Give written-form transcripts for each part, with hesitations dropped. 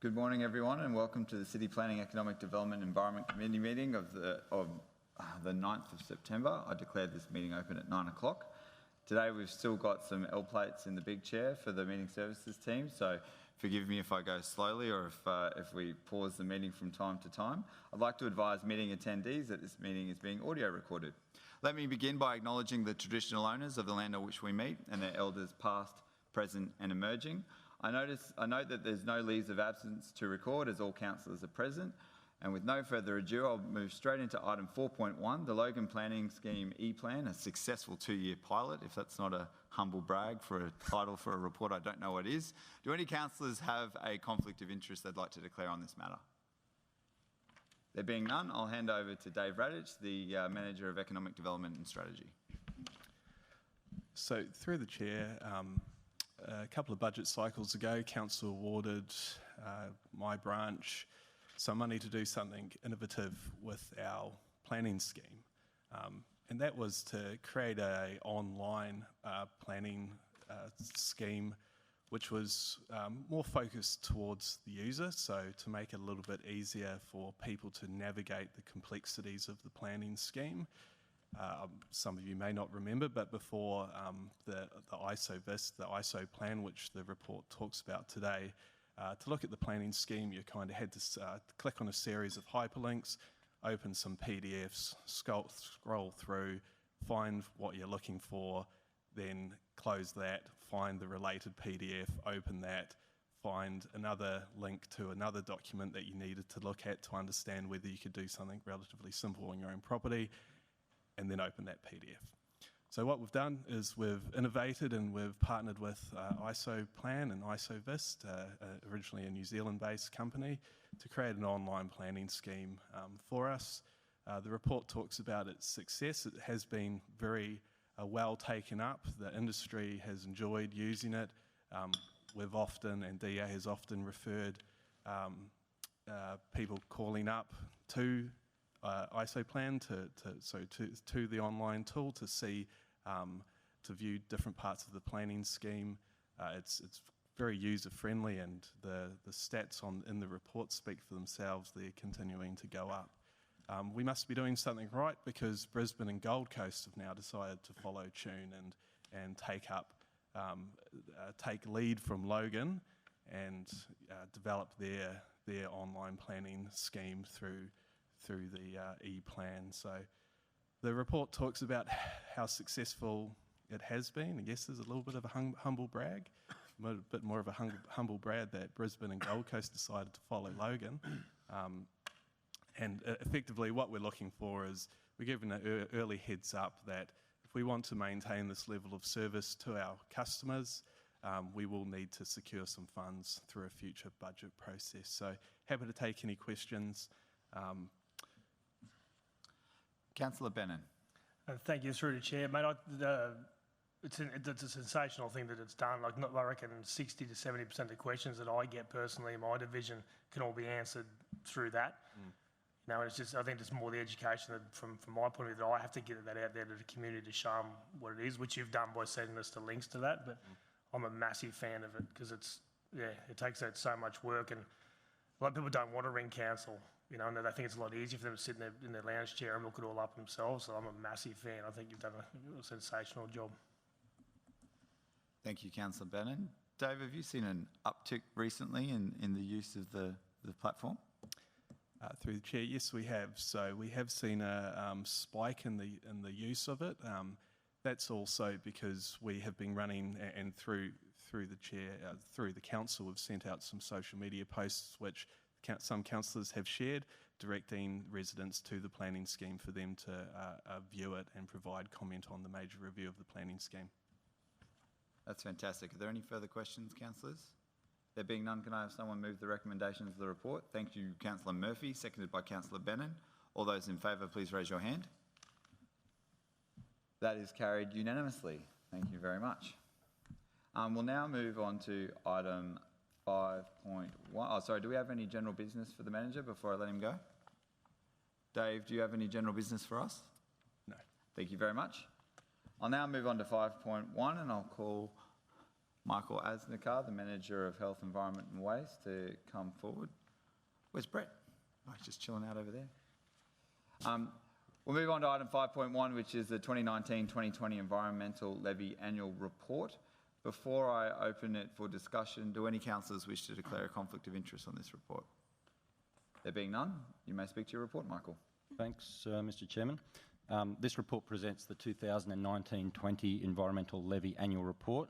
Good morning, everyone, and welcome to the City Planning, Economic Development and Environment Committee meeting of the 9th of September. I declared this meeting open at 9 o'clock. Today we've still got some L plates in the big chair for the meeting services team, so forgive me if I go slowly or if we pause the meeting from time to time. I'd like to advise meeting attendees that this meeting is being audio recorded. Let me begin by acknowledging the traditional owners of the land on which we meet and their elders past, present and emerging. I note that there's no leaves of absence to record as all councillors are present. And with no further ado, I'll move straight into item 4.1, the Logan Planning Scheme E-Plan, a successful 2-year pilot. If that's not a humble brag for a title for a report, I don't know what is. Do any councillors have a conflict of interest they'd like to declare on this matter? There being none, I'll hand over to Dave Radich, the Manager of Economic Development and Strategy. So through the chair, a couple of budget cycles ago, Council awarded my branch some money to do something innovative with our planning scheme. And that was to create an online planning scheme which was more focused towards the user, so to make it a little bit easier for people to navigate the complexities of the planning scheme. Some of you may not remember, but before the ISO-VIS, the ISO plan, which the report talks about today, to look at the planning scheme, you kind of had to click on a series of hyperlinks, open some PDFs, scroll through, find what you're looking for, then close that, find the related PDF, open that, find another link to another document that you needed to look at to understand whether you could do something relatively simple on your own property, and then open that PDF. So what we've done is we've innovated and we've partnered with ISO Plan and ISO-VIS, originally a New Zealand-based company, to create an online planning scheme for us. The report talks about its success. It has been very well taken up. The industry has enjoyed using it. We've often, and DA has often referred people calling up to ISO Plan to the online tool to see to view different parts of the planning scheme. It's very user friendly, and the stats in the report speak for themselves. They're continuing to go up. We must be doing something right because Brisbane and Gold Coast have now decided to follow tune and take lead from Logan and develop their online planning scheme through the E-Plan. So the report talks about how successful it has been. I guess there's a little bit of a humble brag, a bit more of a humble brag that Brisbane and Gold Coast decided to follow Logan. And effectively what we're looking for is we're given an early heads up that if we want to maintain this level of service to our customers, we will need to secure some funds through a future budget process. So happy to take any questions. Councillor Bennon. Thank you, through the chair. Mate, it's a sensational thing that it's done. I reckon 60 to 70% of the questions that I get personally in my division can all be answered through that. You know, it's just, I think it's more the education that from my point of view that I have to get that out there to the community to show them what it is, which you've done by sending us the links to that. But I'm a massive fan of it because it takes out so much work, and a lot of people don't want to ring council. You know, and they think it's a lot easier for them to sit in their lounge chair and look it all up themselves. So I'm a massive fan. I think you've done a sensational job. Thank you, Councillor Bennon. Dave, have you seen an uptick recently in the use of the platform? Through the chair, yes, we have. So we have seen a spike in the use of it. That's also because we have been running, and through the chair, through the council, we've sent out some social media posts which some councillors have shared, directing residents to the planning scheme for them to view it and provide comment on the major review of the planning scheme. That's fantastic. Are there any further questions, councillors? There being none, can I have someone move the recommendations of the report? Thank you, Councillor Murphy, seconded by Councillor Bennon. All those in favour, please raise your hand. That is carried unanimously. Thank you very much. We'll now move on to item 5.1. Oh, sorry, do we have any general business for the manager before I let him go? Dave, do you have any general business for us? No. Thank you very much. I'll now move on to 5.1 and I'll call Michael Asnikar, the Manager of Health, Environment and Waste, to come forward. Where's Brett? Oh, he's just chilling out over there. We'll move on to item 5.1, which is the 2019-2020 Environmental Levy Annual Report. Before I open it for discussion, do any councillors wish to declare a conflict of interest on this report? There being none, you may speak to your report, Michael. Thanks, Mr Chairman. This report presents the 2019-20 Environmental Levy Annual Report,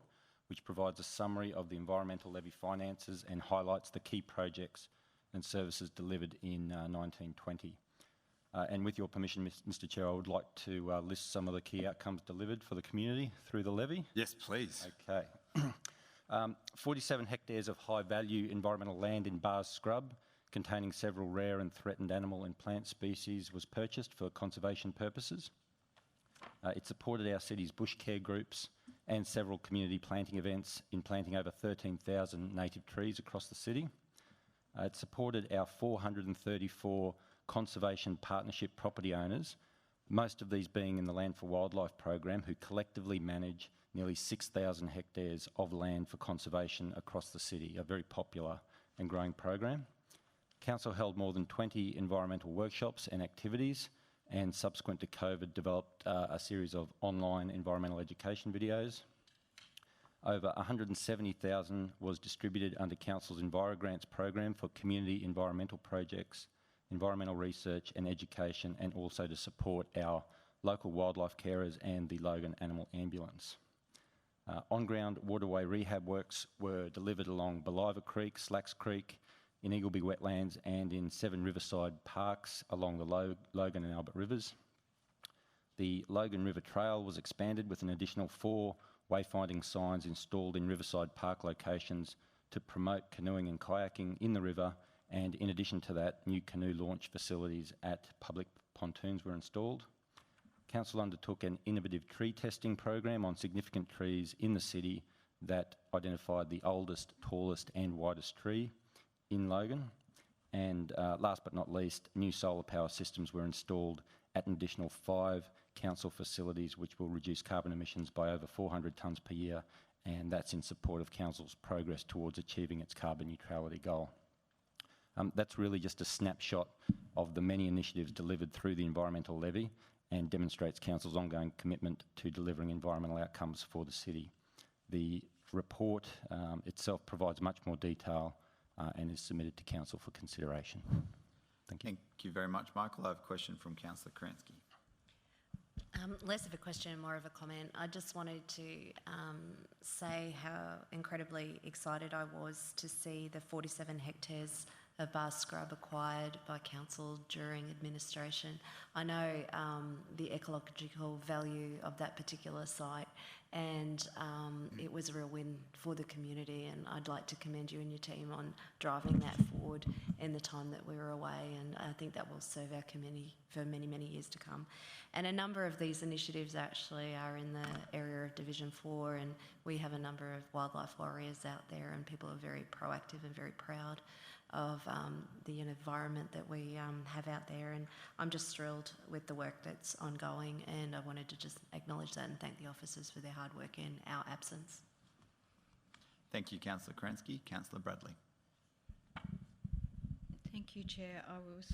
which provides a summary of the environmental levy finances and highlights the key projects and services delivered in 1920. And with your permission, Mr Chair, I would like to list some of the key outcomes delivered for the community through the levy. Yes, please. Okay. 47 hectares of high-value environmental land in Bars Scrub, containing several rare and threatened animal and plant species, was purchased for conservation purposes. It supported our city's bush care groups and several community planting events in planting over 13,000 native trees across the city. It supported our 434 conservation partnership property owners, most of these being in the Land for Wildlife program, who collectively manage nearly 6,000 hectares of land for conservation across the city, a very popular and growing program. Council held more than 20 environmental workshops and activities, and subsequent to COVID developed a series of online environmental education videos. Over 170,000 was distributed under Council's EnviroGrants program for community environmental projects, environmental research and education, and also to support our local wildlife carers and the Logan Animal Ambulance. On-ground waterway rehab works were delivered along Beliva Creek, Slacks Creek, in Eagleby Wetlands and in 7 riverside parks along the Logan and Albert Rivers. The Logan River Trail was expanded with an additional 4 wayfinding signs installed in riverside park locations to promote canoeing and kayaking in the river, and in addition to that, new canoe launch facilities at public pontoons were installed. Council undertook an innovative tree testing program on significant trees in the city that identified the oldest, tallest and widest tree in Logan. And last but not least, new solar power systems were installed at an additional 5 council facilities, which will reduce carbon emissions by over 400 tonnes per year, and that's in support of council's progress towards achieving its carbon neutrality goal. That's really just a snapshot of the many initiatives delivered through the environmental levy and demonstrates council's ongoing commitment to delivering environmental outcomes for the city. The report itself provides much more detail and is submitted to council for consideration. Thank you. Thank you very much, Michael. I have a question from Councillor Kransky. Less of a question, more of a comment. I just wanted to say how incredibly excited I was to see the 47 hectares of Bar Scrub acquired by council during administration. I know the ecological value of that particular site, and it was a real win for the community, and I'd like to commend you and your team on driving that forward in the time that we were away, and I think that will serve our community for many, many years to come. And a number of these initiatives actually are in the area of Division 4, and we have a number of wildlife warriors out there, and people are very proactive and very proud of the environment that we have out there, and I'm just thrilled with the work that's ongoing, and I wanted to just acknowledge that and thank the officers for their hard work in our absence. Thank you, Councillor Kransky. Councillor Bradley. Thank you, Chair. I was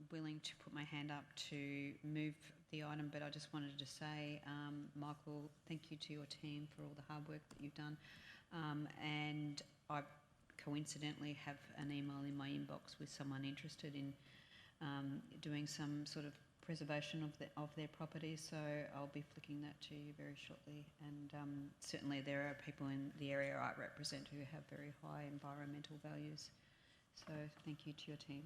willing to put my hand up to move the item, but I just wanted to say, Michael, thank you to your team for all the hard work that you've done, and I coincidentally have an email in my inbox with someone interested in doing some sort of preservation of their property, so I'll be flicking that to you very shortly. And certainly there are people in the area I represent who have very high environmental values, so thank you to your team.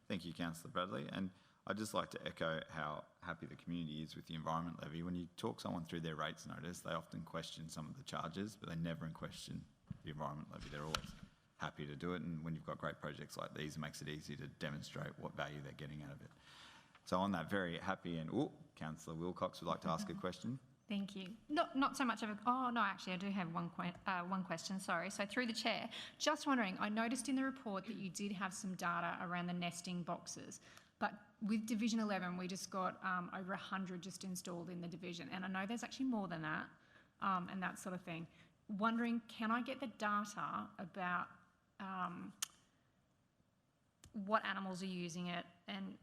Thank you, Councillor Bradley. And I'd just like to echo how happy the community is with the environment levy. When you talk someone through their rates notice, they often question some of the charges, but they never in question the environment levy. They're always happy to do it, and when you've got great projects like these, it makes it easy to demonstrate what value they're getting out of it. So on that very happy and, Councillor Wilcox would like to ask a question. Thank you. Not so much of a, oh no, actually I do have one question, sorry. So through the chair, just wondering, I noticed in the report that you did have some data around the nesting boxes, but with Division 11 we just got over 100 just installed in the division, and I know there's actually more than that, and that sort of thing. wondering, can I get the data about what animals are using it and,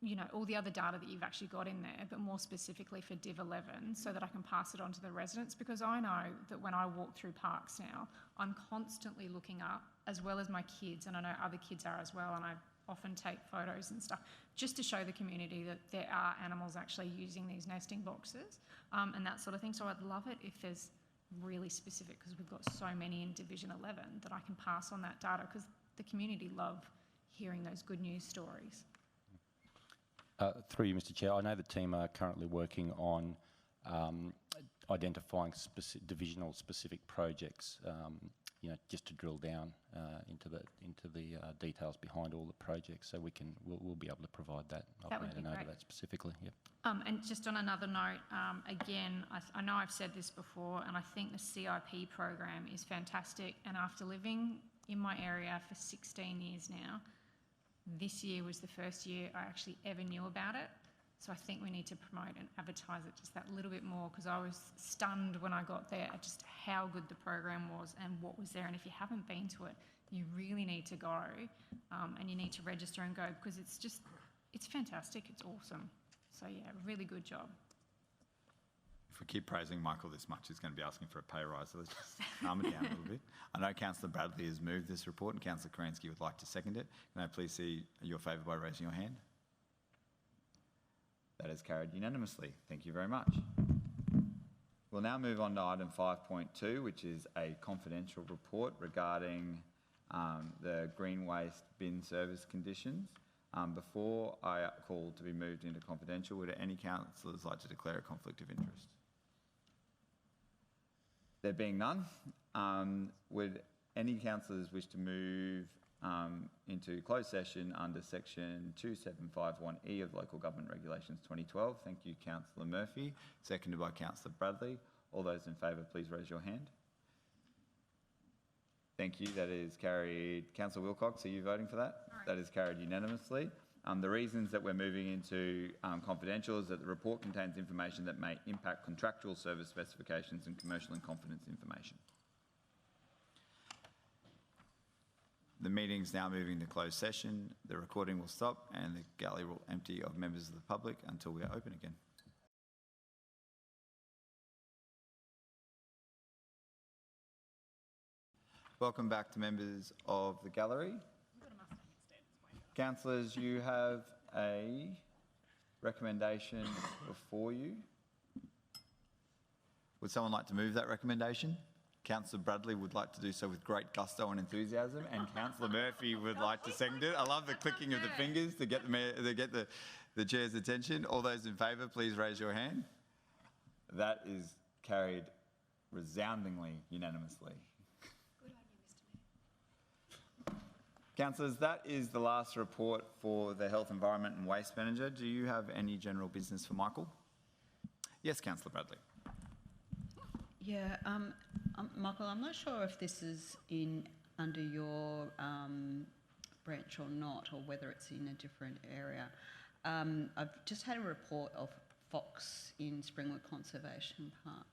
you know, all the other data that you've actually got in there, but more specifically for Div 11, so that I can pass it on to the residents? Because I know that when I walk through parks now, I'm constantly looking up, as well as my kids, and I know other kids are as well, and I often take photos and stuff, just to show the community that there are animals actually using these nesting boxes and that sort of thing. So I'd love it if there's really specific, because we've got so many in Division 11, that I can pass on that data, because the community love hearing those good news stories. Through you, Mr Chair, I know the team are currently working on identifying divisional specific projects, you know, just to drill down into the details behind all the projects, so we'll be able to provide that. That would be over great. that specifically. Yep. And just on another note, again, I know I've said this before, and I think the CIP program is fantastic. And after living in my area for 16 years now, this year was the first year I actually ever knew about it. So I think we need to promote and advertise it just that little bit more, because I was stunned when I got there at just how good the program was and what was there. And if you haven't been to it, you really need to go, and you need to register and go, because it's fantastic, it's awesome. So yeah, really good job. If we keep praising Michael this much, he's going to be asking for a pay rise, so let's just calm it down a little bit. I know Councillor Bradley has moved this report and Councillor Karansky would like to second it. Can I please see your favour by raising your hand? That is carried unanimously. Thank you very much. We'll now move on to item 5.2, which is a confidential report regarding the green waste bin service conditions. Before I call to be moved into confidential, would any councillors like to declare a conflict of interest? There being none, would any councillors wish to move into closed session under section 2751E of Local Government Regulations 2012? Thank you, Councillor Murphy. Seconded by Councillor Bradley. All those in favour, please raise your hand. Thank you. That is carried. Councillor Wilcox, are you voting for that? Right. That is carried unanimously. The reasons that we're moving into confidential is that the report contains information that may impact contractual service specifications and commercial in confidence information. The meeting's now moving to closed session. The recording will stop and the gallery will empty of members of the public until we are open again. Welcome back to members of the gallery. Councillors, you have a recommendation before you. Would someone like to move that recommendation? Councillor Bradley would like to do so with great gusto and enthusiasm, and Councillor Murphy would like to second it. I love the clicking of the fingers to get the chair's attention. All those in favour, please raise your hand. That is carried resoundingly unanimously. Councillors, that is the last report for the Health, Environment and Waste Manager. Do you have any general business for Michael? Yes, Councillor Bradley. Yeah, Michael, I'm not sure if this is under your branch or not, or whether it's in a different area. I've just had a report of fox in Springwood Conservation Park.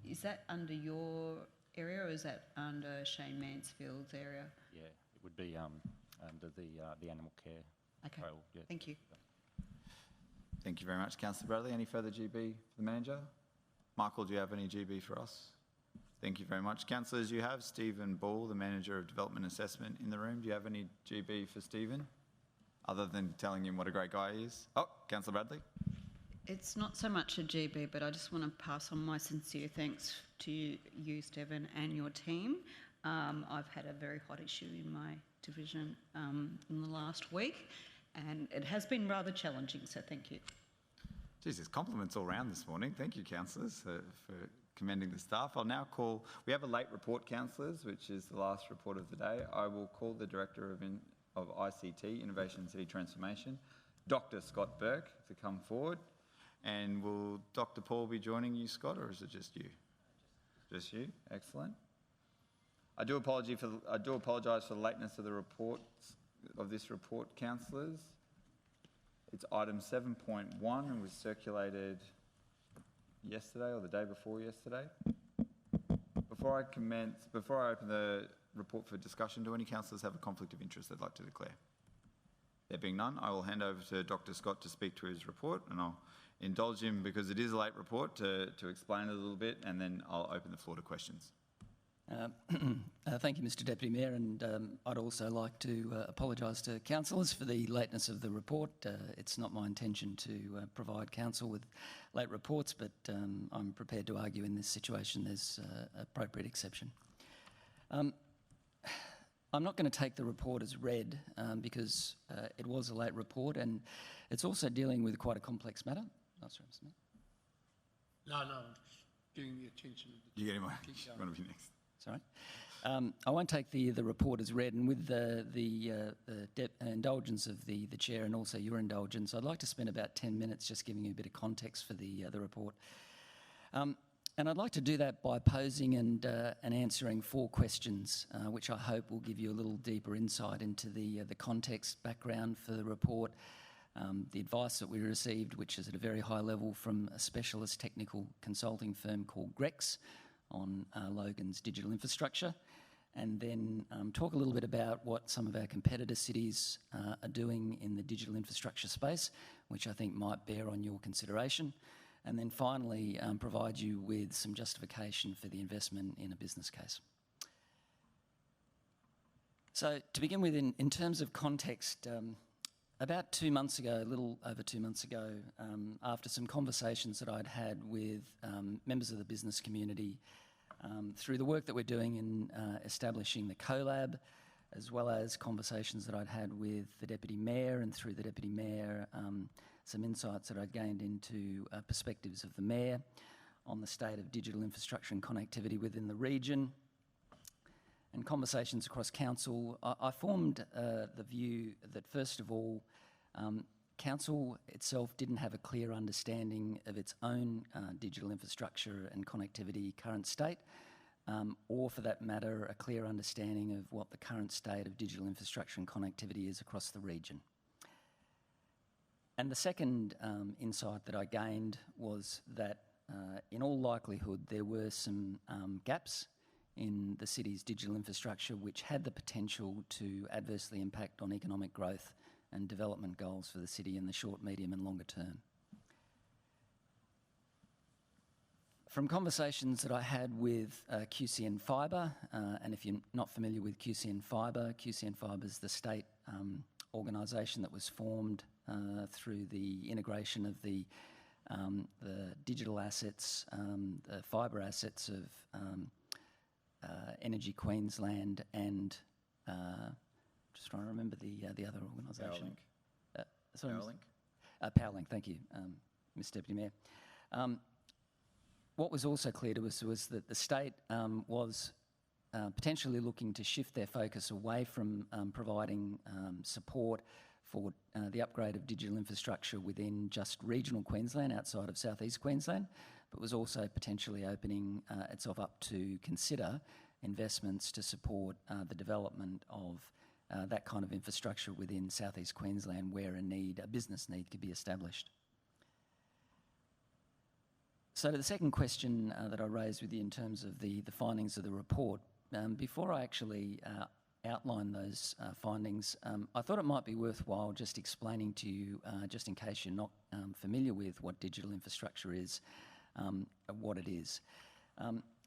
Is that under your area, or is that under Shane Mansfield's area? Yeah, it would be under the animal care. Okay, trail, yeah. Thank you. Thank you very much, Councillor Bradley. Any further GB for the manager? Michael, do you have any GB for us? Thank you very much. Councillors, you have Stephen Ball, the Manager of Development Assessment, in the room. Do you have any GB for Stephen, other than telling him what a great guy he is? Oh, Councillor Bradley. It's not so much a GB, but I just want to pass on my sincere thanks to you, Stephen, and your team. I've had a very hot issue in my division in the last week, and it has been rather challenging, so thank you. Jesus, compliments all round this morning. Thank you, councillors, for commending the staff. I'll now call, we have a late report, councillors, which is the last report of the day. I will call the Director of ICT, Innovation and City Transformation, Dr. Scott Burke, to come forward. And will Dr. Paul be joining you, Scott, or is it just you? Just you? Excellent. I do apologise for the lateness of the reports of this report, councillors. It's item 7.1 and was circulated yesterday or the day before yesterday. Before I open the report for discussion, do any councillors have a conflict of interest they'd like to declare? There being none, I will hand over to Dr. Scott to speak to his report, and I'll indulge him because it is a late report to explain it a little bit, and then I'll open the floor to questions. Thank you, Mr Deputy Mayor, and I'd also like to apologise to councillors for the lateness of the report. It's not my intention to provide council with late reports, but I'm prepared to argue in this situation there's appropriate exception. I'm not going to take the report as read because it was a late report, and it's also dealing with quite a complex matter. Oh, sorry, Mr Mayor. No, getting the attention of the... You get him. One of you next. Sorry. I won't take the report as read, and with the indulgence of the chair and also your indulgence, I'd like to spend about 10 minutes just giving you a bit of context for the report. And I'd like to do that by posing and answering 4 questions, which I hope will give you a little deeper insight into the context, background for the report, the advice that we received, which is at a very high level from a specialist technical consulting firm called Grex, on Logan's digital infrastructure, and then talk a little bit about what some of our competitor cities are doing in the digital infrastructure space, which I think might bear on your consideration, and then finally provide you with some justification for the investment in a business case. So to begin with, in terms of context, about 2 months ago, a little over 2 months ago, after some conversations that I'd had with members of the business community, through the work that we're doing in establishing the CoLab, as well as conversations that I'd had with the Deputy Mayor, and through the Deputy Mayor, some insights that I'd gained into perspectives of the Mayor on the state of digital infrastructure and connectivity within the region, and conversations across council, I formed the view that, first of all, council itself didn't have a clear understanding of its own digital infrastructure and connectivity current state, or for that matter, a clear understanding of what the current state of digital infrastructure and connectivity is across the region. And the second insight that I gained was that in all likelihood there were some gaps in the city's digital infrastructure which had the potential to adversely impact on economic growth and development goals for the city in the short, medium and longer term. From conversations that I had with QCN Fibre, and if you're not familiar with QCN Fibre is the state organisation that was formed through the integration of the digital assets, the fibre assets of Energy Queensland and just trying to remember the other organisation. Powerlink, thank you, Mr Deputy Mayor. What was also clear to us was that the state was potentially looking to shift their focus away from providing support for the upgrade of digital infrastructure within just regional Queensland outside of southeast Queensland, but was also potentially opening itself up to consider investments to support the development of that kind of infrastructure within southeast Queensland where a business need could be established. So to the second question that I raised with you in terms of the findings of the report, before I actually outline those findings, I thought it might be worthwhile just explaining to you, just in case you're not familiar with what digital infrastructure is, what it is.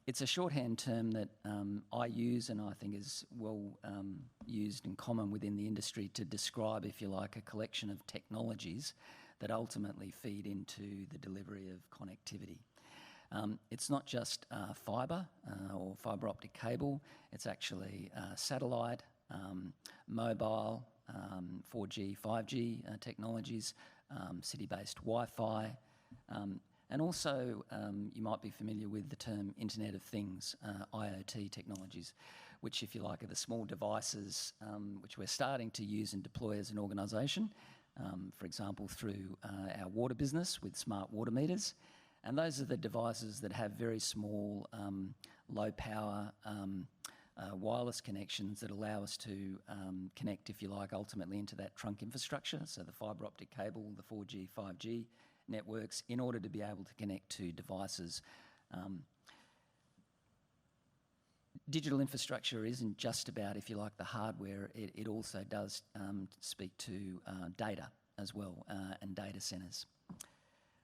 It's a shorthand term that I use and I think is well used and common within the industry to describe, if you like, a collection of technologies that ultimately feed into the delivery of connectivity. It's not just fibre or fibre optic cable, it's actually satellite, mobile, 4G, 5G technologies, city-based Wi-Fi, and also you might be familiar with the term Internet of Things, IoT technologies, which, if you like, are the small devices which we're starting to use and deploy as an organisation, for example, through our water business with smart water meters. And those are the devices that have very small, low power wireless connections that allow us to connect, if you like, ultimately into that trunk infrastructure, so the fibre optic cable, the 4G, 5G networks, in order to be able to connect to devices digital infrastructure isn't just about, if you like, the hardware. It also does speak to data as well, and data centres.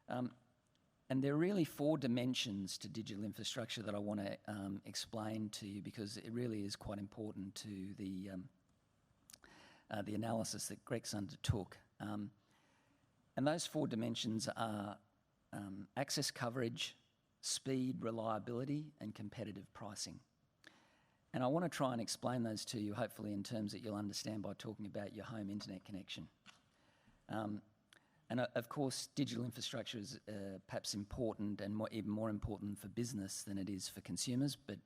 And there are really 4 dimensions to digital infrastructure that I want to explain to you, because it really is quite important to the analysis that Greg's undertook. And those 4 dimensions are access coverage, speed, reliability, and competitive pricing. And I want to try and explain those to you, hopefully in terms that you'll understand by talking about your home internet connection. And of course, digital infrastructure is perhaps important and even more important for business than it is for consumers, but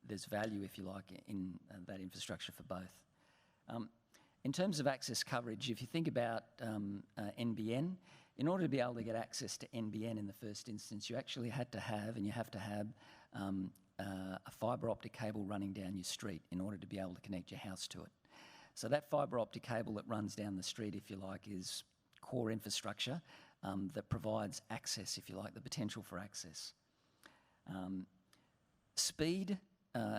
there's value, if you like, in that infrastructure for both. In terms of access coverage, if you think about NBN, in order to be able to get access to NBN in the first instance, you actually had to have, and you have to have, a fibre optic cable running down your street in order to be able to connect your house to it. So that fibre optic cable that runs down the street, if you like, is core infrastructure that provides access, if you like, the potential for access. Speed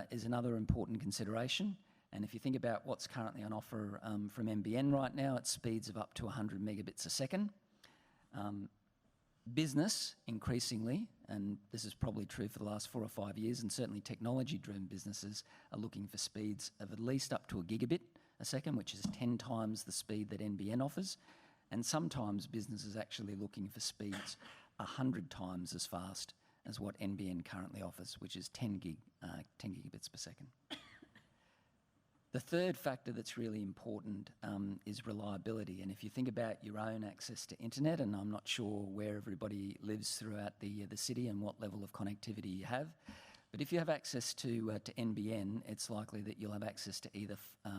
is another important consideration, and if you think about what's currently on offer from NBN right now, it's speeds of up to 100 megabits a second. Business, increasingly, and this is probably true for the last 4 or 5 years, and certainly technology-driven businesses are looking for speeds of at least up to a gigabit a second, which is 10 times the speed that NBN offers. And sometimes businesses actually looking for speeds 100 times as fast as what NBN currently offers, which is 10 gigabits per second. The third factor that's really important is reliability. And if you think about your own access to internet, and I'm not sure where everybody lives throughout the city and what level of connectivity you have, but if you have access to NBN, it's likely that you'll have access to either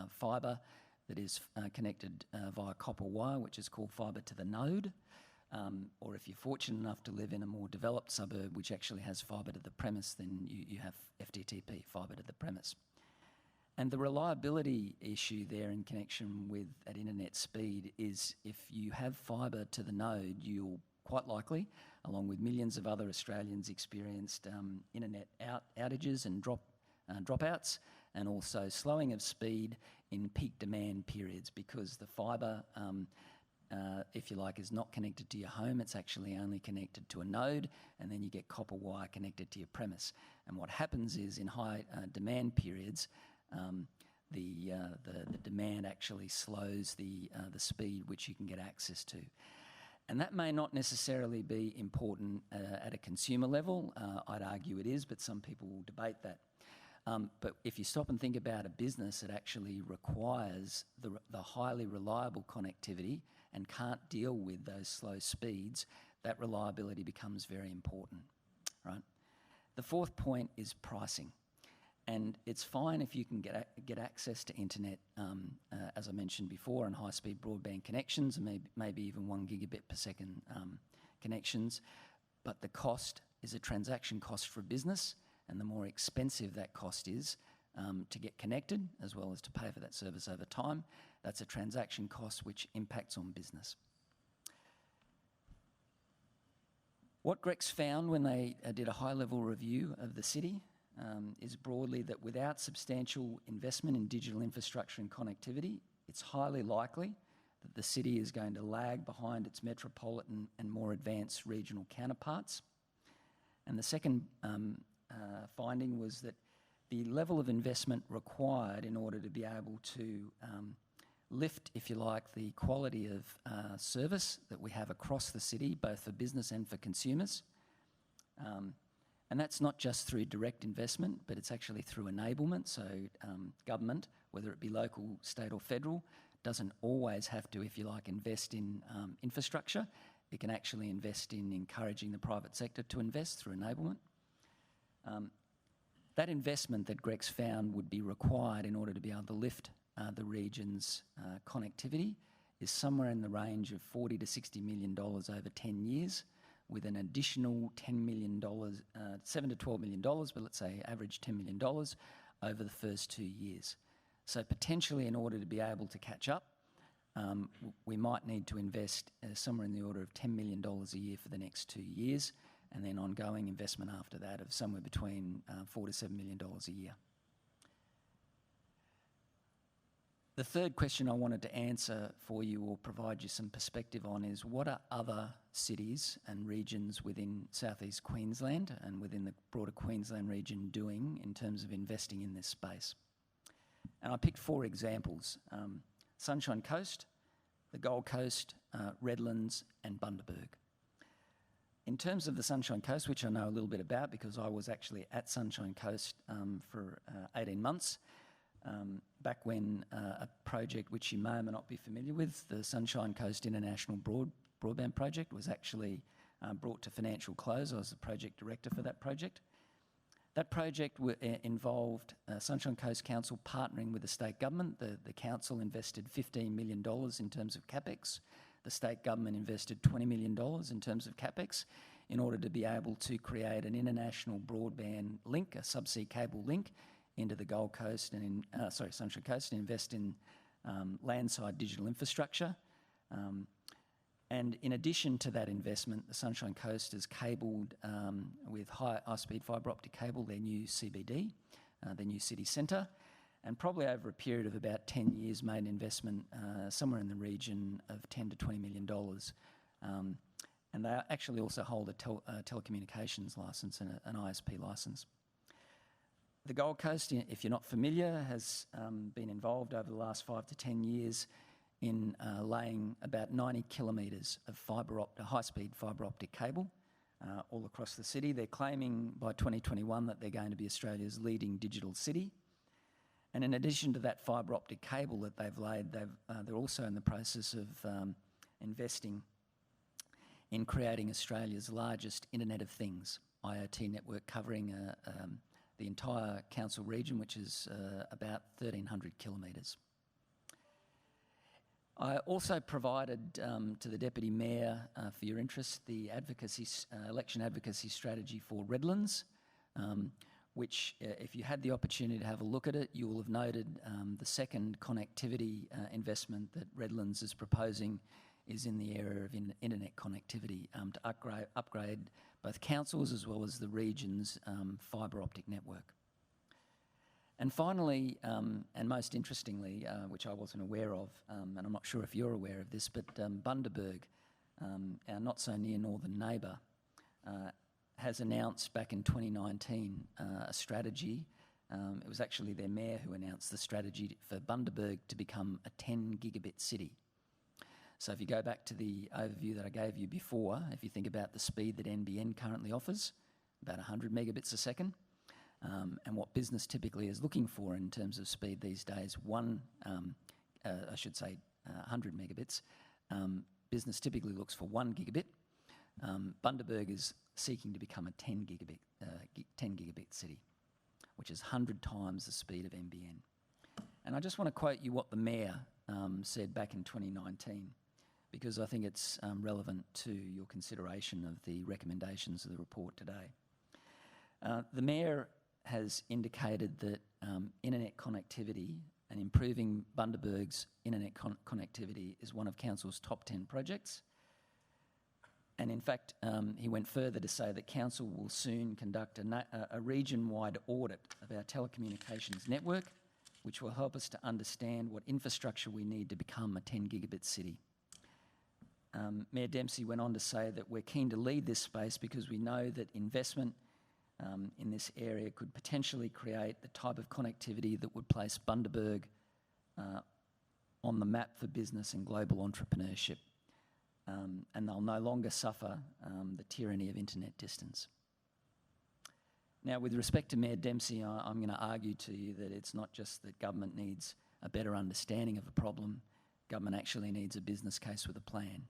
fibre that is connected via copper wire, which is called fibre to the node, or if you're fortunate enough to live in a more developed suburb which actually has fibre to the premise, then you have FTTP, fibre to the premise. And the reliability issue there in connection with at internet speed is if you have fibre to the node, you'll quite likely, along with millions of other Australians, experienced internet outages and dropouts, and also slowing of speed in peak demand periods, because the fibre, if you like, is not connected to your home. It's actually only connected to a node, and then you get copper wire connected to your premise. And what happens is in high demand periods, the demand actually slows the speed which you can get access to. And that may not necessarily be important at a consumer level. I'd argue it is, but some people will debate that. But if you stop and think about a business that actually requires the highly reliable connectivity and can't deal with those slow speeds, that reliability becomes very important, right? The fourth point is pricing. And it's fine if you can get access to internet, as I mentioned before, and high-speed broadband connections, and maybe even 1 gigabit per second connections. But the cost is a transaction cost for a business, and the more expensive that cost is to get connected, as well as to pay for that service over time, that's a transaction cost which impacts on business. What Grex found when they did a high-level review of the city is broadly that without substantial investment in digital infrastructure and connectivity, it's highly likely that the city is going to lag behind its metropolitan and more advanced regional counterparts. And the second finding was that the level of investment required in order to be able to lift, if you like, the quality of service that we have across the city, both for business and for consumers. And that's not just through direct investment, but it's actually through enablement. So government, whether it be local, state or federal, doesn't always have to, if you like, invest in infrastructure. It can actually invest in encouraging the private sector to invest through enablement. That investment that Grex found would be required in order to be able to lift the region's connectivity is somewhere in the range of $40 to $60 million over 10 years, with an additional $10 million, $7 to $12 million, but let's say average $10 million over the first 2 years. So potentially in order to be able to catch up, we might need to invest somewhere in the order of $10 million a year for the next 2 years, and then ongoing investment after that of somewhere between $4 to $7 million a year. The third question I wanted to answer for you or provide you some perspective on is what are other cities and regions within southeast Queensland and within the broader Queensland region doing in terms of investing in this space? And I picked 4 examples: Sunshine Coast, the Gold Coast, Redlands and Bundaberg. In terms of the Sunshine Coast, which I know a little bit about because I was actually at Sunshine Coast for 18 months, back when a project which you may or may not be familiar with, the Sunshine Coast International Broadband Project, was actually brought to financial close. I was the project director for that project. That project involved Sunshine Coast Council partnering with the state government. The council invested $15 million in terms of CapEx. The state government invested $20 million in terms of CapEx in order to be able to create an international broadband link, a subsea cable link, into the Gold Coast and Sunshine Coast, and invest in landside digital infrastructure. And in addition to that investment, the Sunshine Coast has cabled with high-speed fibre optic cable their new CBD, their new city centre, and probably over a period of about 10 years made an investment somewhere in the region of $10 to $20 million. And they actually also hold a telecommunications licence and an ISP licence. The Gold Coast, if you're not familiar, has been involved over the last 5 to 10 years in laying about 90 kilometres of high-speed fibre optic cable all across the city. They're claiming by 2021 that they're going to be Australia's leading digital city. And in addition to that fibre optic cable that they've laid, they're also in the process of investing in creating Australia's largest Internet of Things IoT network covering the entire council region, which is about 1,300 kilometres. I also provided to the Deputy Mayor, for your interest, the election advocacy strategy for Redlands, which, if you had the opportunity to have a look at it, you will have noted the second connectivity investment that Redlands is proposing is in the area of internet connectivity to upgrade both councils as well as the region's fibre optic network. And finally, and most interestingly, which I wasn't aware of, and I'm not sure if you're aware of this, but Bundaberg, our not so near northern neighbour, has announced back in 2019 a strategy. It was actually their mayor who announced the strategy for Bundaberg to become a 10 gigabit city. So if you go back to the overview that I gave you before, if you think about the speed that NBN currently offers, about 100 megabits a second, and what business typically is looking for in terms of speed these days, 100 megabits, business typically looks for 1 gigabit. Bundaberg is seeking to become a 10 gigabit city, which is 100 times the speed of NBN. And I just want to quote you what the mayor said back in 2019, because I think it's relevant to your consideration of the recommendations of the report today. The mayor has indicated that internet connectivity and improving Bundaberg's internet connectivity is one of Council's top 10 projects. And in fact, he went further to say that Council will soon conduct a region-wide audit of our telecommunications network, which will help us to understand what infrastructure we need to become a 10 gigabit city. Mayor Dempsey went on to say that we're keen to lead this space because we know that investment in this area could potentially create the type of connectivity that would place Bundaberg on the map for business and global entrepreneurship. And they'll no longer suffer the tyranny of internet distance. Now, with respect to Mayor Dempsey, I'm going to argue to you that it's not just that government needs a better understanding of a problem, government actually needs a business case with a plan.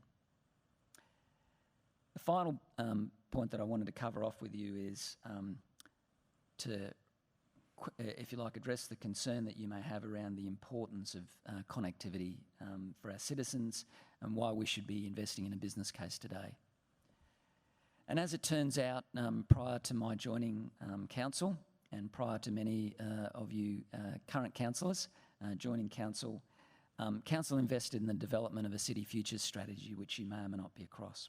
The final point that I wanted to cover off with you is to, if you like, address the concern that you may have around the importance of connectivity for our citizens and why we should be investing in a business case today. And as it turns out, prior to my joining council and prior to many of you current councillors joining council, council invested in the development of a City Futures strategy, which you may or may not be across.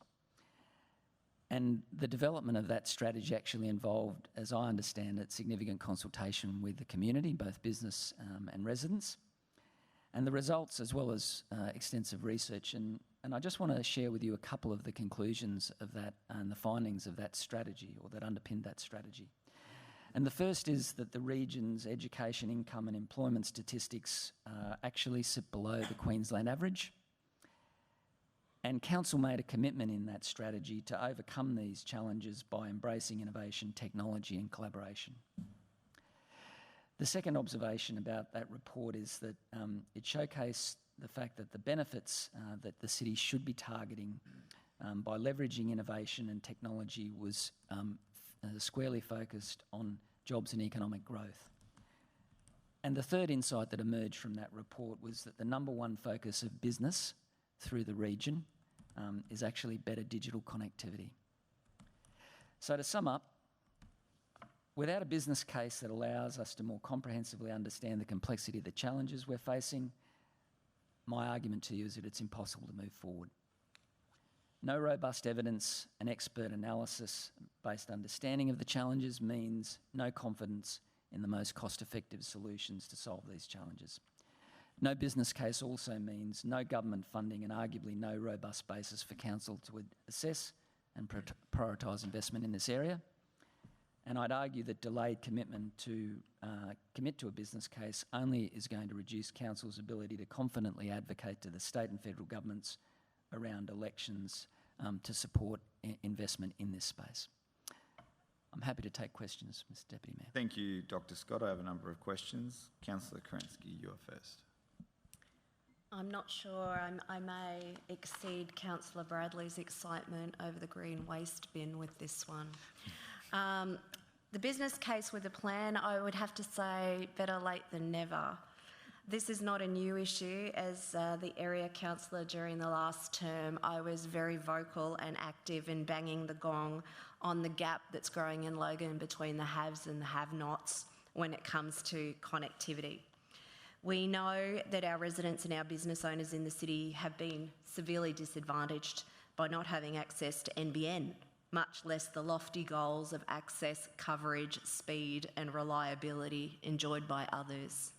And the development of that strategy actually involved, as I understand it, significant consultation with the community, both business and residents. and the results as well as extensive research. And I just want to share with you a couple of the conclusions of that and the findings of that strategy, or that underpinned that strategy. And the first is that the region's education, income and employment statistics actually sit below the Queensland average. And Council made a commitment in that strategy to overcome these challenges by embracing innovation, technology and collaboration. The second observation about that report is that it showcased the fact that the benefits that the city should be targeting by leveraging innovation and technology was squarely focused on jobs and economic growth. And the third insight that emerged from that report was that the number one focus of business through the region is actually better digital connectivity. So to sum up, without a business case that allows us to more comprehensively understand the complexity of the challenges we're facing, my argument to you is that it's impossible to move forward. No robust evidence and expert analysis-based understanding of the challenges means no confidence in the most cost-effective solutions to solve these challenges. No business case also means no government funding and arguably no robust basis for council to assess and prioritise investment in this area. And I'd argue that delayed commitment to commit to a business case only is going to reduce council's ability to confidently advocate to the state and federal governments around elections to support investment in this space. I'm happy to take questions, Mr Deputy Mayor. Thank you, Dr Scott. I have a number of questions. Councillor Kerensky, you're first. I'm not sure I may exceed Councillor Bradley's excitement over the green waste bin with this one. The business case with a plan, I would have to say better late than never. This is not a new issue. As the area councillor during the last term, I was very vocal and active in banging the gong on the gap that's growing in Logan between the haves and the have-nots when it comes to connectivity. We know that our residents and our business owners in the city have been severely disadvantaged by not having access to NBN, much less the lofty goals of access, coverage, speed and reliability enjoyed by others.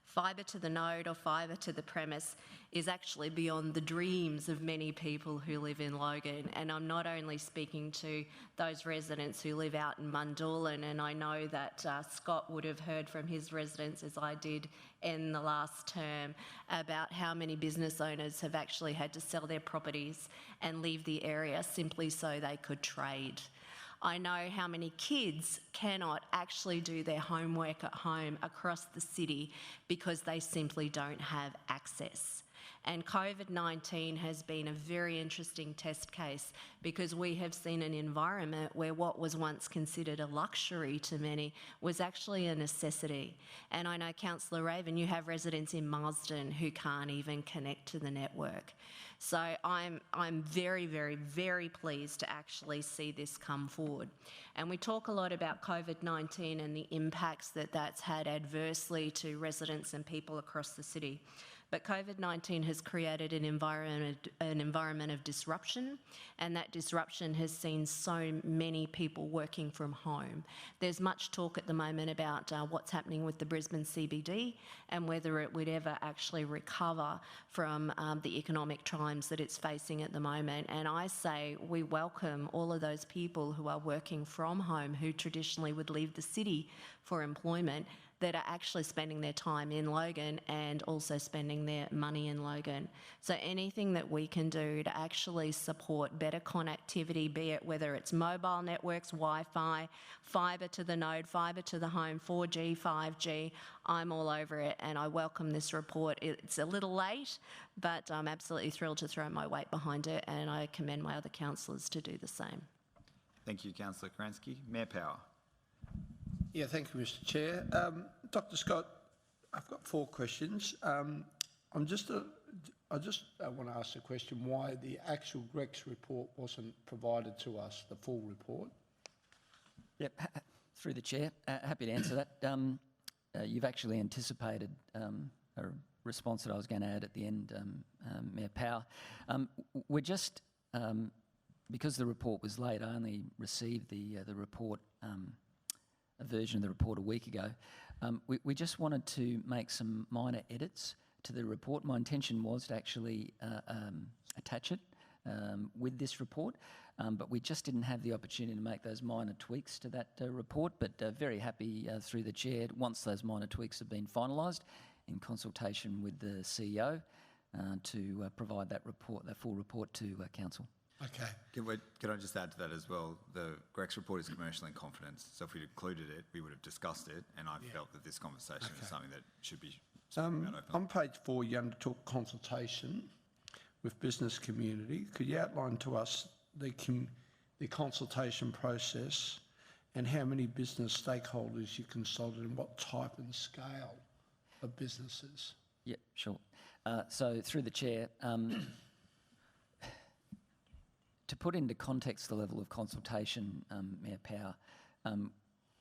Fibre to the node or fibre to the premise is actually beyond the dreams of many people who live in Logan. And I'm not only speaking to those residents who live out in Mundoolan, and I know that Scott would have heard from his residents, as I did in the last term, about how many business owners have actually had to sell their properties and leave the area simply so they could trade. I know how many kids cannot actually do their homework at home across the city because they simply don't have access. And COVID-19 has been a very interesting test case because we have seen an environment where what was once considered a luxury to many was actually a necessity. And I know, Councillor Raven, you have residents in Marsden who can't even connect to the network. So I'm very, very, very pleased to actually see this come forward. And we talk a lot about COVID-19 and the impacts that that's had adversely to residents and people across the city. But COVID-19 has created an environment of disruption, and that disruption has seen so many people working from home. There's much talk at the moment about what's happening with the Brisbane CBD and whether it would ever actually recover from the economic times that it's facing at the moment. And I say we welcome all of those people who are working from home who traditionally would leave the city for employment, that are actually spending their time in Logan and also spending their money in Logan. So anything that we can do to actually support better connectivity, be it whether it's mobile networks, Wi-Fi, fibre to the node, fibre to the home, 4G, 5G, I'm all over it and I welcome this report. It's a little late, but I'm absolutely thrilled to throw my weight behind it, and I commend my other councillors to do the same. Thank you, Councillor Kerensky. Mayor Power. Yeah, thank you, Mr. Chair. Dr. Scott, I've got 4 questions. I just want to ask the question why the actual GREX report wasn't provided to us, the full report. Yep, through the chair, happy to answer that. You've actually anticipated a response that I was going to add at the end, Mayor Power. We're just, because the report was late, I only received the report a version of the report a week ago. We just wanted to make some minor edits to the report. My intention was to actually attach it with this report, but we just didn't have the opportunity to make those minor tweaks to that report, but very happy through the chair, once those minor tweaks have been finalised in consultation with the CEO, to provide that report, that full report to council. Okay. Can I just add to that as well? The Greg's report is commercial in confidence, so if we'd included it, we would have discussed it, and I felt that this conversation is something that should be spoken about openly. On page 4, you undertook consultation with business community. Could you outline to us the consultation process and how many business stakeholders you consulted and what type and scale of businesses? Yeah, sure. So through the chair, to put into context the level of consultation, Mayor Power,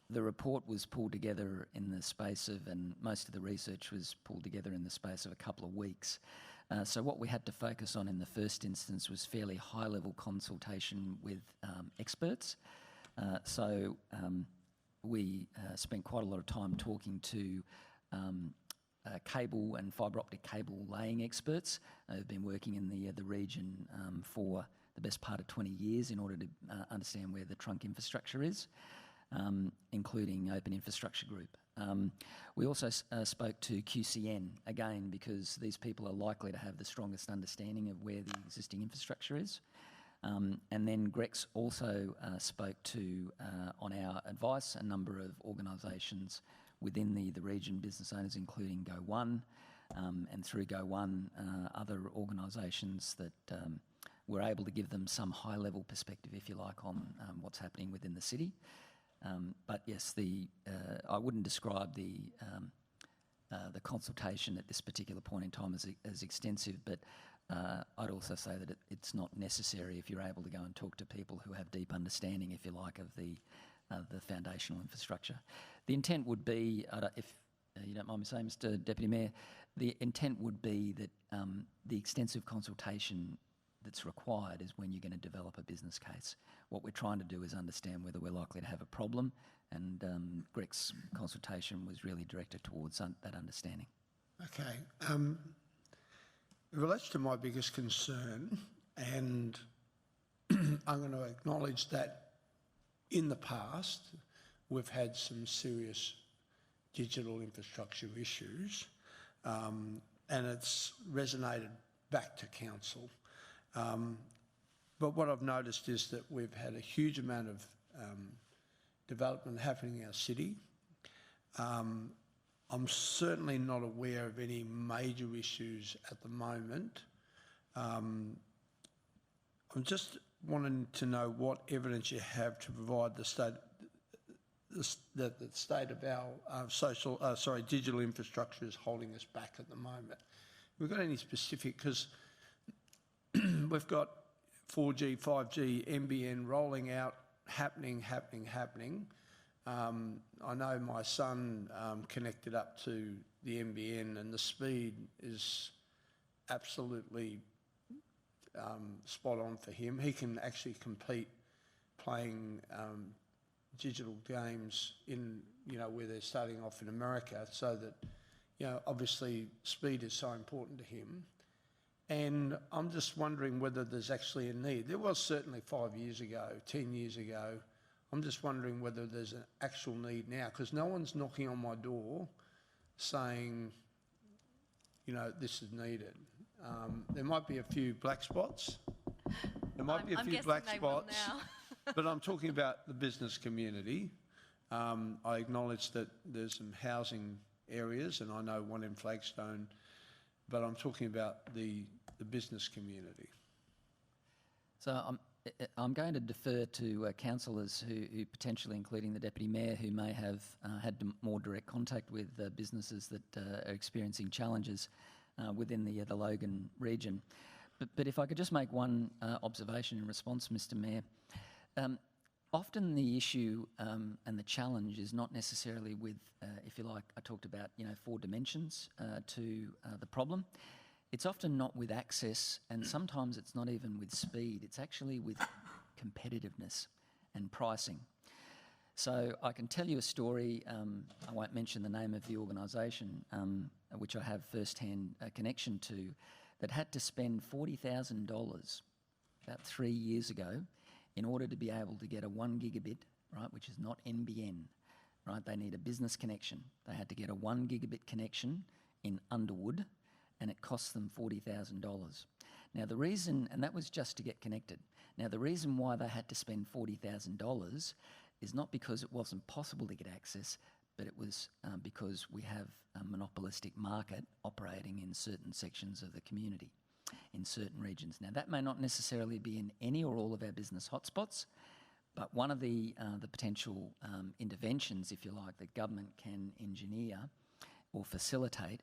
the report was pulled together in the space of, and most of the research was pulled together in the space of a couple of weeks. So what we had to focus on in the first instance was fairly high-level consultation with experts. So we spent quite a lot of time talking to cable and fibre optic cable laying experts who've been working in the region for the best part of 20 years in order to understand where the trunk infrastructure is, including Open Infrastructure Group. We also spoke to QCN, again, because these people are likely to have the strongest understanding of where the existing infrastructure is. And then Grex also spoke to, on our advice, a number of organisations within the region, business owners, including Go One, and through Go One, other organisations that we're able to give them some high-level perspective, if you like, on what's happening within the city. But yes, I wouldn't describe the consultation at this particular point in time as extensive, but I'd also say that it's not necessary if you're able to go and talk to people who have deep understanding, if you like, of the foundational infrastructure. The intent would be, if you don't mind me saying, Mr. Deputy Mayor, the intent would be that the extensive consultation that's required is when you're going to develop a business case. What we're trying to do is understand whether we're likely to have a problem, and Greg's consultation was really directed towards that understanding. Okay. It relates to my biggest concern, and I'm going to acknowledge that in the past we've had some serious digital infrastructure issues, and it's resonated back to council. But what I've noticed is that we've had a huge amount of development happening in our city. I'm certainly not aware of any major issues at the moment. I'm just wanting to know what evidence you have to provide the state of our digital infrastructure is holding us back at the moment. We've got any specific, because we've got 4G, 5G, NBN rolling out, happening. I know my son connected up to the NBN, and the speed is absolutely spot on for him. He can actually compete playing digital games in, where they're starting off in America, so that, obviously speed is so important to him. And I'm just wondering whether there's actually a need. There was certainly 5 years ago, 10 years ago. I'm just wondering whether there's an actual need now, because no one's knocking on my door saying, this is needed. There might be a few black spots. But I'm talking about the business community. I acknowledge that there's some housing areas, and I know one in Flagstone, but I'm talking about the business community. So I'm going to defer to councillors who potentially, including the Deputy Mayor, who may have had more direct contact with businesses that are experiencing challenges within the Logan region. But if I could just make one observation in response, Mr. Mayor. Often the issue and the challenge is not necessarily with, if you like, I talked about, 4 dimensions to the problem. It's often not with access, and sometimes it's not even with speed. It's actually with competitiveness and pricing. So I can tell you a story, I won't mention the name of the organisation, which I have first-hand connection to, that had to spend $40,000 about 3 years ago in order to be able to get a 1 gigabit, right, which is not NBN, right? They need a business connection. They had to get a 1 gigabit connection in Underwood, and it cost them $40,000. Now the reason, and that was just to get connected. Now the reason why they had to spend $40,000 is not because it wasn't possible to get access, but it was because we have a monopolistic market operating in certain sections of the community, in certain regions. Now that may not necessarily be in any or all of our business hotspots, but one of the potential interventions, if you like, that government can engineer or facilitate,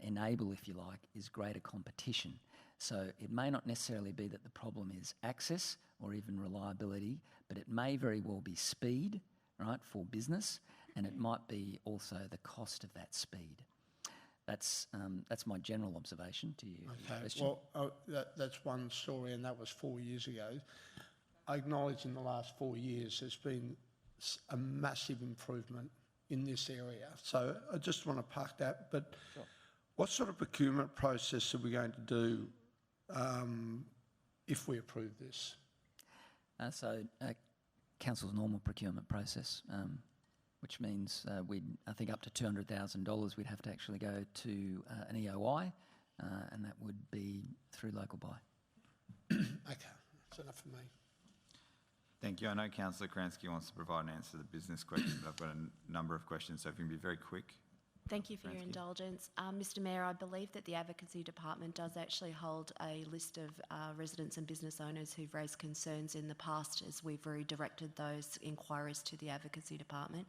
enable, if you like, is greater competition. So it may not necessarily be that the problem is access or even reliability, but it may very well be speed, right, for business, and it might be also the cost of that speed. That's my general observation to you. Okay, question. well, that's one story, and that was 4 years ago. I acknowledge in the last 4 years there's been a massive improvement in this area. So I just want to park that. But Sure. What sort of procurement process are we going to do if we approve this? Council's normal procurement process, which means I think up to $200,000 we'd have to actually go to an EOI, and that would be through local buy. Okay, that's enough for me. Thank you. I know Councillor Kransky wants to provide an answer to the business question, but I've got a number of questions, so if you can be very quick. Thank you for your indulgence. Mr Mayor, I believe that the Advocacy Department does actually hold a list of residents and business owners who've raised concerns in the past, as we've redirected those inquiries to the Advocacy Department.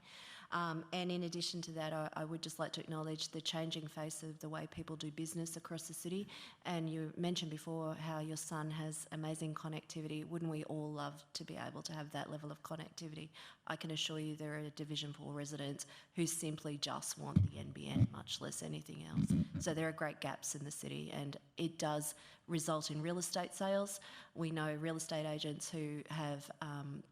And in addition to that, I would just like to acknowledge the changing face of the way people do business across the city. And you mentioned before how your son has amazing connectivity. Wouldn't we all love to be able to have that level of connectivity? I can assure you there are Division 4 residents who simply just want the NBN, much less anything else. So there are great gaps in the city, and it does result in real estate sales. We know real estate agents who have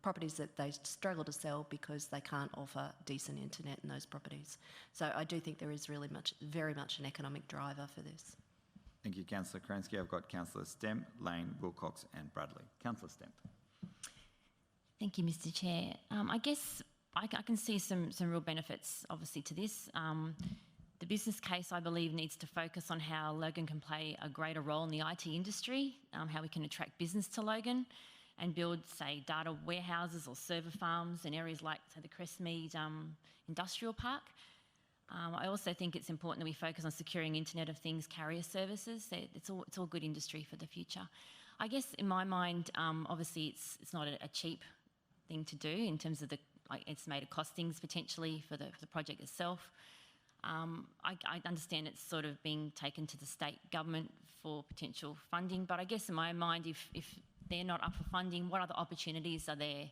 properties that they struggle to sell because they can't offer decent internet in those properties. So I do think there is really very much an economic driver for this. Thank you, Councillor Kransky. I've got Councillor Stemp, Lane, Wilcox and Bradley. Councillor Stemp. Thank you, Mr Chair. I guess I can see some real benefits, obviously, to this. The business case, I believe, needs to focus on how Logan can play a greater role in the IT industry, how we can attract business to Logan and build, say, data warehouses or server farms in areas like, say, the Crestmead Industrial Park. I also think it's important that we focus on securing Internet of Things carrier services. It's all good industry for the future. I guess in my mind, obviously, it's not a cheap thing to do in terms of the estimated costings potentially for the project itself. I understand it's sort of being taken to the state government for potential funding, but I guess in my mind, if they're not up for funding, what other opportunities are there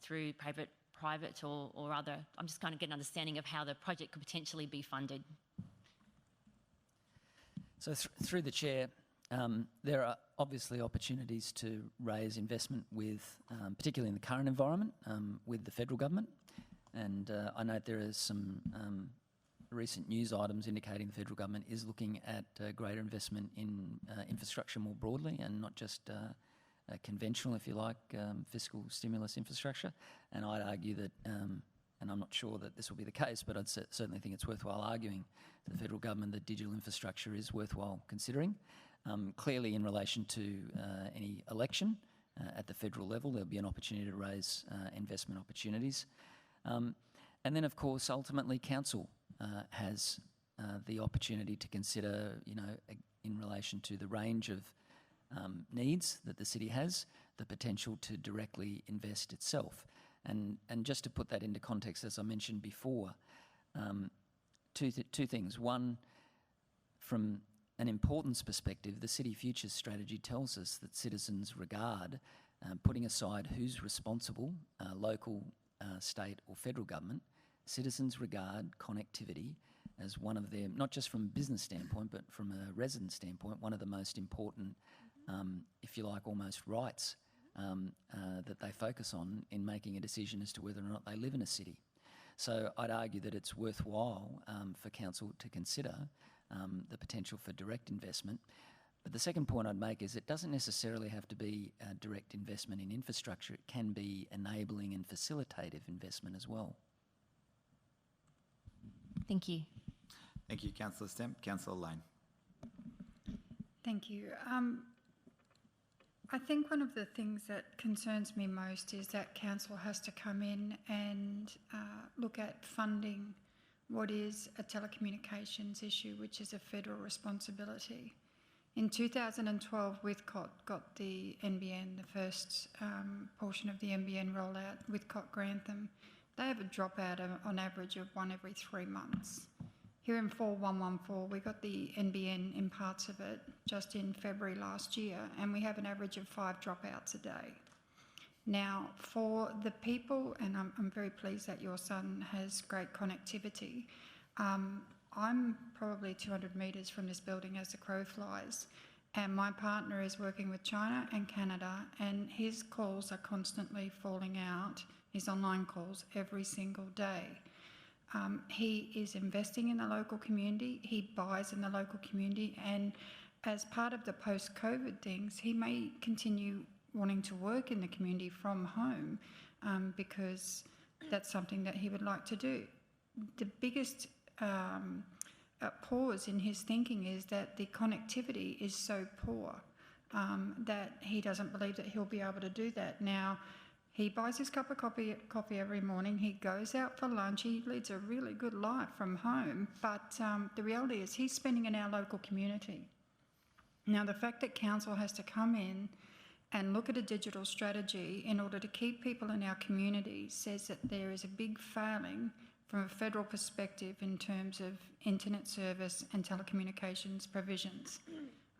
through private or other? I'm just kind of getting an understanding of how the project could potentially be funded. So through the chair, there are obviously opportunities to raise investment with, particularly in the current environment, with the federal government. And I note there is some recent news items indicating the federal government is looking at greater investment in infrastructure more broadly, and not just conventional, if you like, fiscal stimulus infrastructure. And I'd argue that, and I'm not sure that this will be the case, but I'd certainly think it's worthwhile arguing to the federal government that digital infrastructure is worthwhile considering. Clearly, in relation to any election at the federal level, there'll be an opportunity to raise investment opportunities. And then, of course, ultimately, council has the opportunity to consider, in relation to the range of needs that the city has, the potential to directly invest itself. And just to put that into context, as I mentioned before, two things. One, from an importance perspective, the City Futures strategy tells us that citizens regard, putting aside who's responsible, local, state or federal government, citizens regard connectivity as one of their, not just from a business standpoint, but from a resident standpoint, one of the most important, if you like, almost rights that they focus on in making a decision as to whether or not they live in a city. So I'd argue that it's worthwhile for council to consider the potential for direct investment. But the second point I'd make is it doesn't necessarily have to be direct investment in infrastructure. It can be enabling and facilitative investment as well. Thank you. Thank you, Councillor Stemp. Councillor Lane. Thank you. I think one of the things that concerns me most is that council has to come in and look at funding what is a telecommunications issue, which is a federal responsibility. In 2012, Whitcott got the NBN, the first portion of the NBN rollout, Whitcott Grantham. They have a dropout on average of 1 every 3 months. Here in 4114, we got the NBN in parts of it just in February last year, and we have an average of 5 dropouts a day. Now, for the people, and I'm very pleased that your son has great connectivity, I'm probably 200 metres from this building as the crow flies, and my partner is working with China and Canada, and his calls are constantly falling out, his online calls, every single day. He is investing in the local community, he buys in the local community, and as part of the post-COVID things, he may continue wanting to work in the community from home because that's something that he would like to do. The biggest pause in his thinking is that the connectivity is so poor that he doesn't believe that he'll be able to do that. Now, he buys his cup of coffee every morning, he goes out for lunch, he leads a really good life from home, but the reality is he's spending in our local community. Now, the fact that council has to come in and look at a digital strategy in order to keep people in our community says that there is a big failing from a federal perspective in terms of internet service and telecommunications provisions.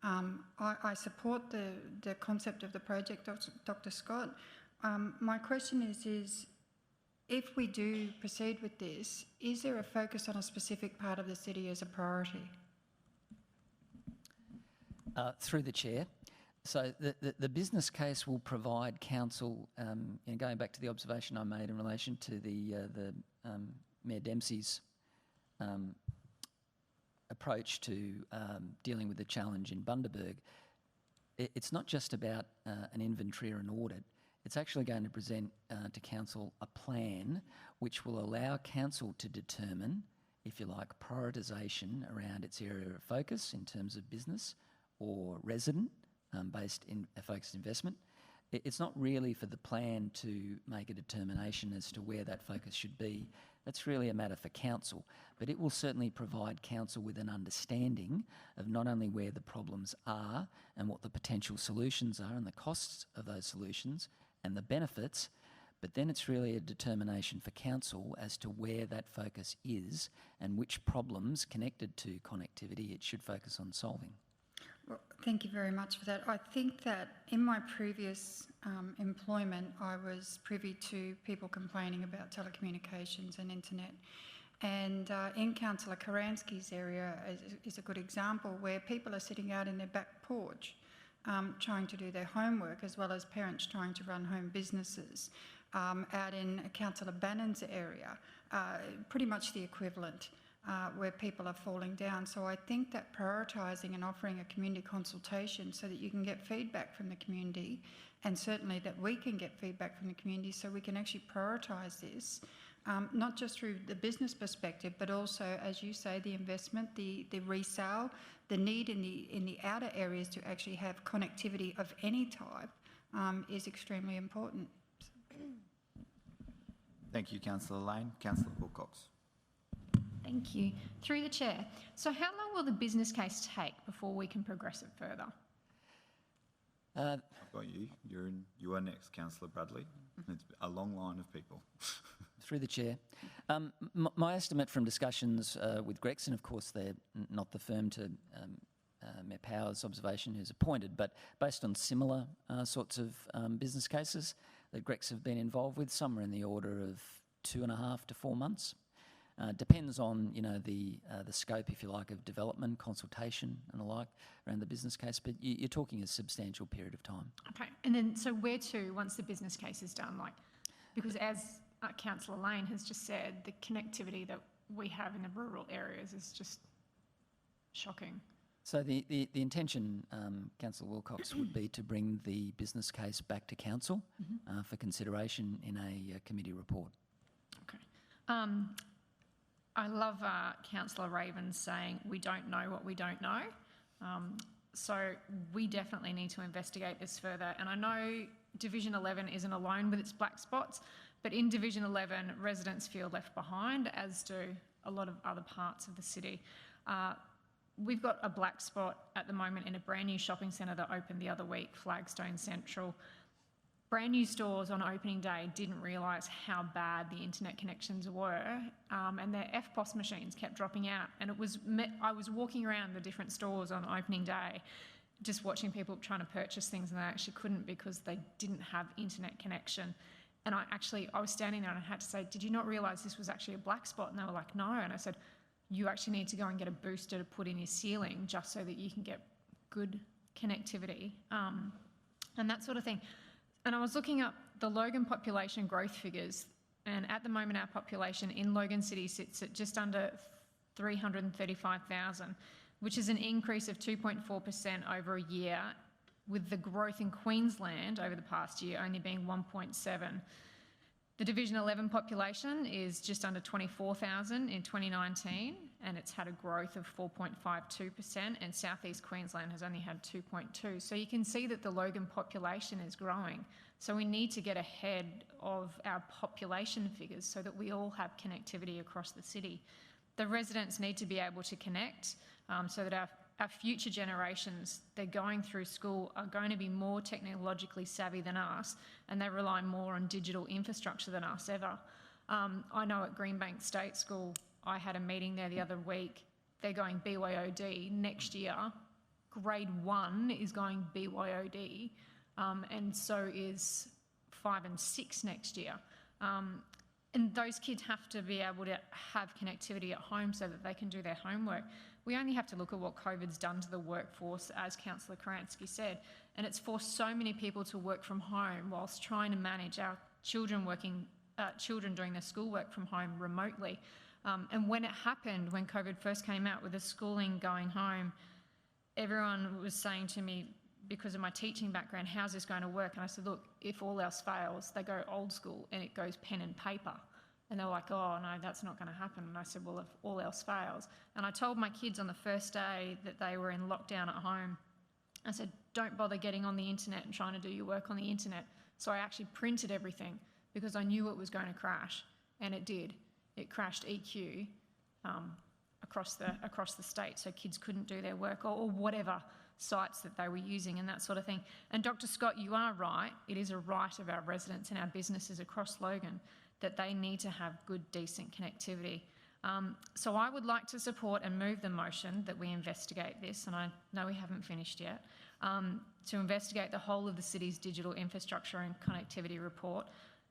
I support the concept of the project, Dr. Scott. My question is if we do proceed with this, is there a focus on a specific part of the city as a priority? Through the chair. So the business case will provide council, going back to the observation I made in relation to the Mayor Dempsey's approach to dealing with the challenge in Bundaberg. It's not just about an inventory or an audit. It's actually going to present to council a plan which will allow council to determine, if you like, prioritisation around its area of focus in terms of business or resident based in a focused investment. It's not really for the plan to make a determination as to where that focus should be. That's really a matter for council, but it will certainly provide council with an understanding of not only where the problems are and what the potential solutions are and the costs of those solutions and the benefits, but then it's really a determination for council as to where that focus is and which problems connected to connectivity it should focus on solving. Well, thank you very much for that. I think that in my previous employment, I was privy to people complaining about telecommunications and internet. And in Councillor Karansky's area is a good example where people are sitting out in their back porch trying to do their homework, as well as parents trying to run home businesses. Out in Councillor Bannon's area, pretty much the equivalent. Where people are falling down. So I think that prioritising and offering a community consultation so that you can get feedback from the community, and certainly that we can get feedback from the community so we can actually prioritise this, not just through the business perspective, but also, as you say, the investment, the resale, the need in the outer areas to actually have connectivity of any type is extremely important. Thank you, Councillor Lane. Councillor Wilcox. Thank you. Through the chair. So how long will the business case take before we can progress it further? I've got you. You are next, Councillor Bradley. It's a long line of people. Through the chair. My estimate from discussions with Gregson, of course, they're not the firm to Mayor Power's observation who's appointed, but based on similar sorts of business cases that Grex have been involved with, some are in the order of 2.5 to 4 months. Depends on, the scope, if you like, of development, consultation and the like around the business case, but you're talking a substantial period of time. Okay, and then so where to once the business case is done? Because as Councillor Lane has just said, the connectivity that we have in the rural areas is just shocking. So the intention, Councillor Wilcox, would be to bring the business case back to Council for consideration in a committee report. Okay. I love Councillor Raven saying we don't know what we don't know. So we definitely need to investigate this further. And I know Division 11 isn't alone with its black spots, but in Division 11, residents feel left behind, as do a lot of other parts of the city. We've got a black spot at the moment in a brand new shopping centre that opened the other week, Flagstone Central. Brand new stores on opening day didn't realise how bad the internet connections were, and their FPOS machines kept dropping out. And I was walking around the different stores on opening day, just watching people trying to purchase things, and they actually couldn't because they didn't have internet connection. And I was standing there and I had to say, "Did you not realise this was actually a black spot?" And they were like, "No." And I said, "You actually need to go and get a booster to put in your ceiling just so that you can get good connectivity," and that sort of thing. And I was looking up the Logan population growth figures, and at the moment our population in Logan City sits at just under 335,000, which is an increase of 2.4% over a year, with the growth in Queensland over the past year only being 1.7%. The Division 11 population is just under 24,000 in 2019, and it's had a growth of 4.52%, and South East Queensland has only had 2.2%. So you can see that the Logan population is growing. So we need to get ahead of our population figures so that we all have connectivity across the city. The residents need to be able to connect so that our future generations, they're going through school, are going to be more technologically savvy than us, and they rely more on digital infrastructure than us ever. I know at Greenbank State School, I had a meeting there the other week. They're going BYOD next year. Grade 1 is going BYOD, and so is 5 and 6 next year. And those kids have to be able to have connectivity at home so that they can do their homework. We only have to look at what COVID's done to the workforce, as Councillor Karansky said, and it's forced so many people to work from home whilst trying to manage our children doing their schoolwork from home remotely. And when it happened, when COVID first came out with the schooling going home, everyone was saying to me, because of my teaching background, how's this going to work? And I said, look, if all else fails, they go old school and it goes pen and paper. And they were like, oh, no, that's not going to happen. And I said, well, if all else fails. And I told my kids on the first day that they were in lockdown at home, I said, don't bother getting on the internet and trying to do your work on the internet. So I actually printed everything because I knew it was going to crash. And it did. It crashed EQ across the state, so kids couldn't do their work or whatever sites that they were using and that sort of thing. And Dr. Scott, you are right. It is a right of our residents and our businesses across Logan that they need to have good, decent connectivity. So I would like to support and move the motion that we investigate this, and I know we haven't finished yet, to investigate the whole of the city's digital infrastructure and connectivity report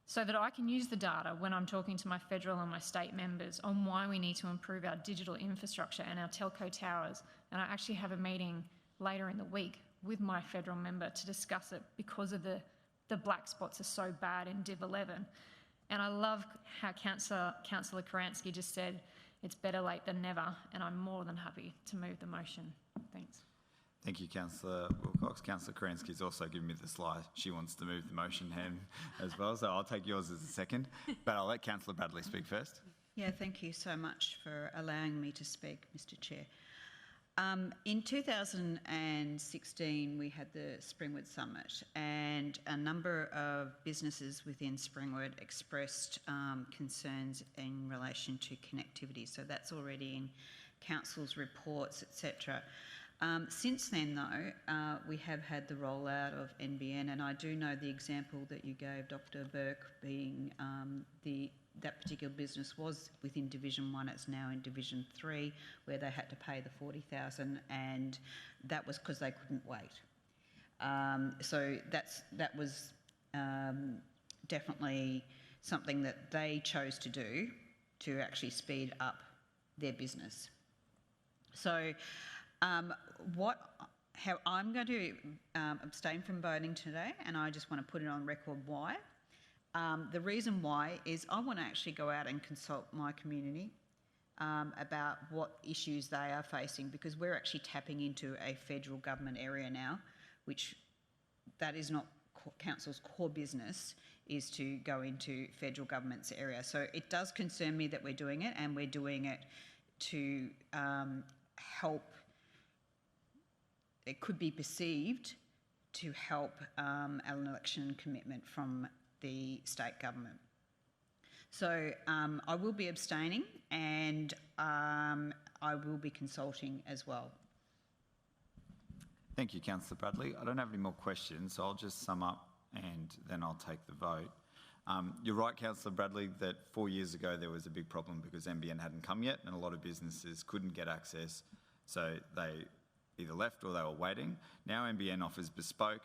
so that I can use the data when I'm talking to my federal and my state members on why we need to improve our digital infrastructure and our telco towers. And I actually have a meeting later in the week with my federal member to discuss it because of the black spots are so bad in Div 11. And I love how Councillor Karansky just said, it's better late than never, and I'm more than happy to move the motion. Thanks. Thank you, Councillor Wilcox. Councillor Karansky's also given me the slide. She wants to move the motion hand as well, so I'll take yours as a second. But I'll let Councillor Bradley speak first. Yeah, thank you so much for allowing me to speak, Mr. Chair. In 2016, we had the Springwood Summit, and a number of businesses within Springwood expressed concerns in relation to connectivity. So that's already in council's reports, etc. Since then, though, we have had the rollout of NBN, and I do know the example that you gave, Dr. Burke, being that particular business was within Division 1, it's now in Division 3, where they had to pay the $40,000, and that was because they couldn't wait. So that was definitely something that they chose to do, to actually speed up their business. So how I'm going to abstain from voting today, and I just want to put it on record why. The reason why is I want to actually go out and consult my community about what issues they are facing, because we're actually tapping into a federal government area now, which that is not council's core business, is to go into federal government's area. So it does concern me that we're doing it, and we're doing it to help. It could be perceived to help an election commitment from the state government. So I will be abstaining, and I will be consulting as well. Thank you, Councillor Bradley. I don't have any more questions, so I'll just sum up and then I'll take the vote. You're right, Councillor Bradley, that 4 years ago there was a big problem because NBN hadn't come yet and a lot of businesses couldn't get access, so they either left or they were waiting. Now NBN offers bespoke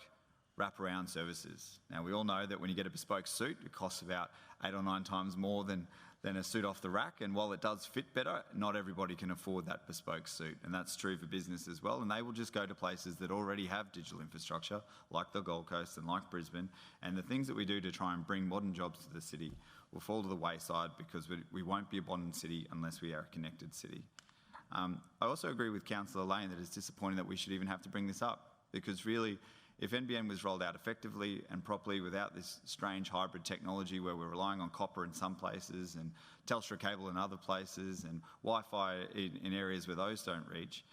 wraparound services. Now we all know that when you get a bespoke suit, it costs about 8 or 9 times more than a suit off the rack, and while it does fit better, not everybody can afford that bespoke suit, and that's true for business as well, and they will just go to places that already have digital infrastructure, like the Gold Coast and like Brisbane, and the things that we do to try and bring modern jobs to the city will fall to the wayside because we won't be a modern city unless we are a connected city. I also agree with Councillor Lane that it's disappointing that we should even have to bring this up, because really, if NBN was rolled out effectively and properly without this strange hybrid technology where we're relying on copper in some places and Telstra cable in other places and Wi-Fi in areas where those don't reach,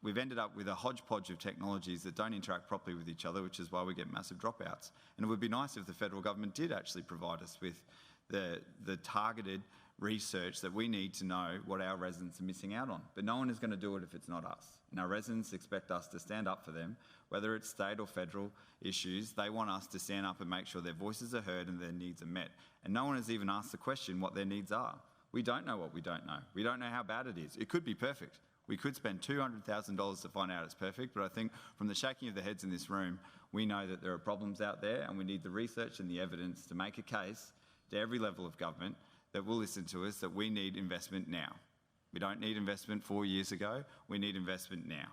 we've ended up with a hodgepodge of technologies that don't interact properly with each other, which is why we get massive dropouts. And it would be nice if the federal government did actually provide us with the targeted research that we need to know what our residents are missing out on. But no one is going to do it if it's not us. And our residents expect us to stand up for them, whether it's state or federal issues. They want us to stand up and make sure their voices are heard and their needs are met. And no one has even asked the question what their needs are. We don't know what we don't know. We don't know how bad it is. It could be perfect. We could spend $200,000 to find out it's perfect, but I think from the shaking of the heads in this room, we know that there are problems out there, and we need the research and the evidence to make a case to every level of government that will listen to us, that we need investment now. We don't need investment 4 years ago, we need investment now.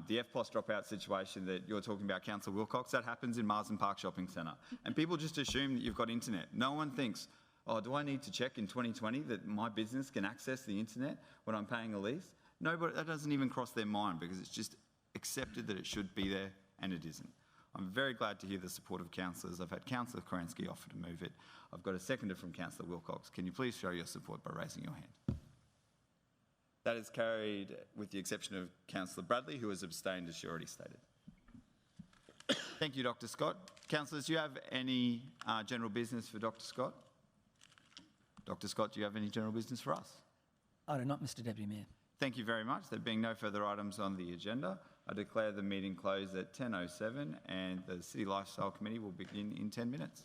The FPOS dropout situation that you're talking about, Councillor Wilcox, that happens in Marsden Park Shopping Centre. And people just assume that you've got internet. No one thinks, oh, do I need to check in 2020 that my business can access the internet when I'm paying a lease? No, but that doesn't even cross their mind because it's just accepted that it should be there, and it isn't. I'm very glad to hear the support of councillors. I've had Councillor Kerensky offer to move it. I've got a seconder from Councillor Wilcox. Can you please show your support by raising your hand? That is carried with the exception of Councillor Bradley, who has abstained, as she already stated. Thank you, Dr. Scott. Councillors, do you have any general business for Dr. Scott? Dr. Scott, do you have any general business for us? I do not, Mr Deputy Mayor. Thank you very much. There being no further items on the agenda, I declare the meeting closed at 10:07 and the City Lifestyle Committee will begin in 10 minutes.